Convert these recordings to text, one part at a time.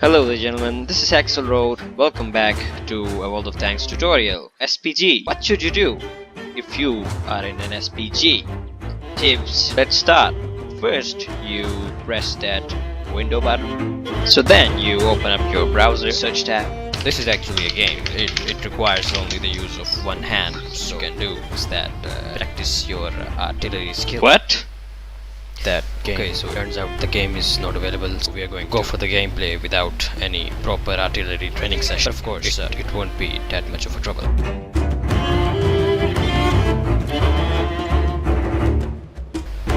Hello there gentlemen, this is Axel Road. Welcome back to a World of Tanks tutorial. SPG. What should you do if you are in an SPG? Tips. Let's start. First, you press that window button. So then you open up your browser search tab. This is actually a game. It requires only the use of one hand. So you can do is that practice your artillery skill. What? That game. Okay, so it turns out the game is not available, so we are going to go for the gameplay without any proper artillery training session. But of course, it won't be that much of a trouble.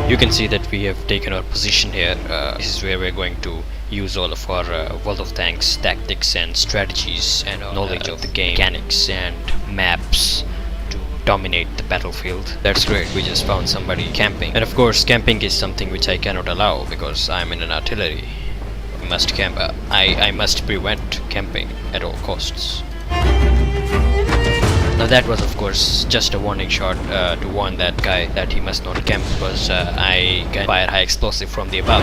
You can see that we have taken our position here. This is where we're going to use all of our World of Tanks tactics and strategies and knowledge of the game, mechanics and maps to dominate the battlefield. That's great, we just found somebody camping. And of course, camping is something which I cannot allow because I'm in an artillery. I must camp. I must prevent camping at all costs. Now that was of course just a warning shot to warn that guy that he must not camp because I can fire high explosive from the above.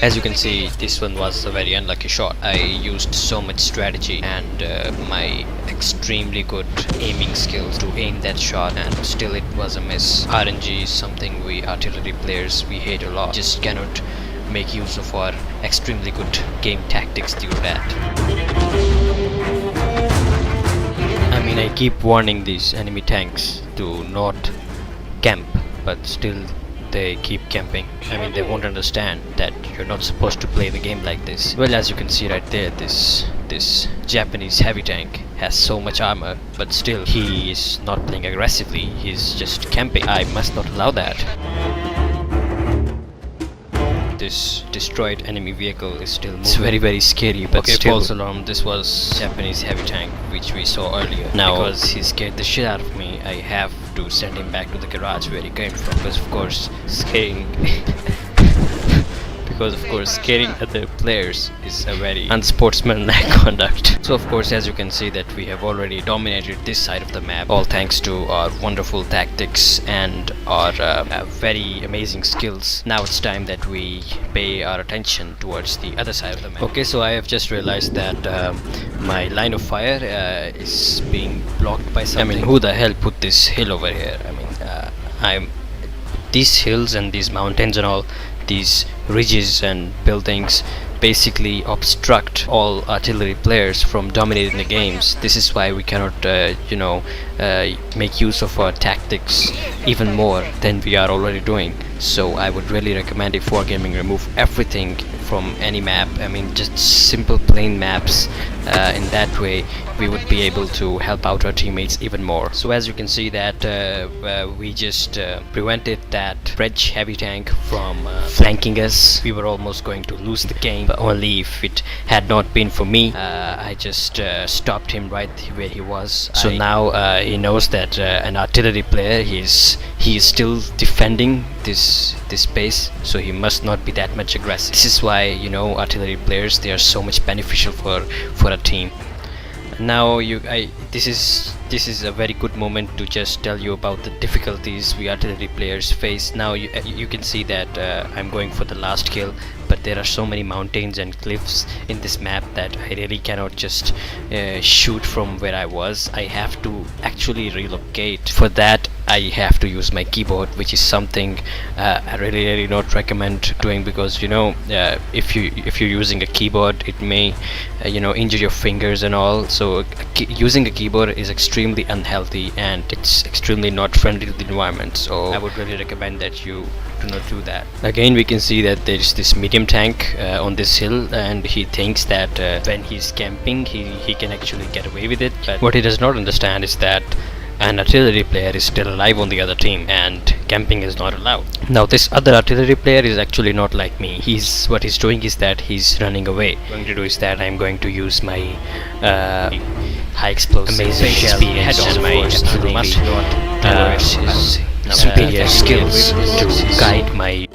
As you can see, this one was a very unlucky shot. I used so much strategy and my extremely good aiming skills to aim that shot, and still it was a miss. RNG is something we artillery players we hate a lot. Just cannot make use of our extremely good game tactics due to that. I mean, I keep warning these enemy tanks to not camp, but still they keep camping. I mean, they won't understand that you're not supposed to play the game like this. Well, as you can see right there, this Japanese heavy tank has so much armor, but still he is not playing aggressively, he's just camping. I must not allow that. This destroyed enemy vehicle is still moving. It's very scary, but okay, still. False alarm, this was Japanese heavy tank which we saw earlier. Now, because he scared the shit out of me, I have to send him back to the garage where he came from, because of course scaring scaring other players is a very unsportsmanlike conduct. So of course, as you can see, that we have already dominated this side of the map, all thanks to our wonderful tactics and our very amazing skills. Now it's time that we pay our attention towards the other side of the map. Okay, so I have just realized that my line of fire is being blocked by something. I mean, who the hell put this hill over here? I mean, these hills and these mountains and all, these ridges and buildings basically obstruct all artillery players from dominating the games. This is why we cannot make use of our tactics even more than we are already doing. So I would really recommend if Wargaming remove everything from any map. I mean, just simple plain maps. In that way we would be able to help out our teammates even more. So as you can see that we just prevented that French heavy tank from flanking us. We were almost going to lose the game, but only if it had not been for me. I just stopped him right where he was. So now he knows that an artillery player, he is still defending this base, so he must not be that much aggressive. This is why, artillery players, they are so much beneficial for a team. Now this is a very good moment to just tell you about the difficulties we artillery players face. Now you can see that I'm going for the last kill, but there are so many mountains and cliffs in this map that I really cannot just shoot from where I was. I have to actually relocate. For that I have to use my keyboard, which is something I really not recommend doing, because if you're using a keyboard, it may injure your fingers and all. So using a keyboard is extremely unhealthy and it's extremely not friendly to the environment. So I would really recommend that you do not do that. Again, we can see that there is this medium tank on this hill, and he thinks that when he's camping he can actually get away with it. But what he does not understand is that an artillery player is still alive on the other team and camping is not allowed. Now this other artillery player is actually not like me. What he's doing is that he's running away. What I'm going to do is that I'm going to use my high explosive amazing experience and my absolutely must not towards his superior skills to guide my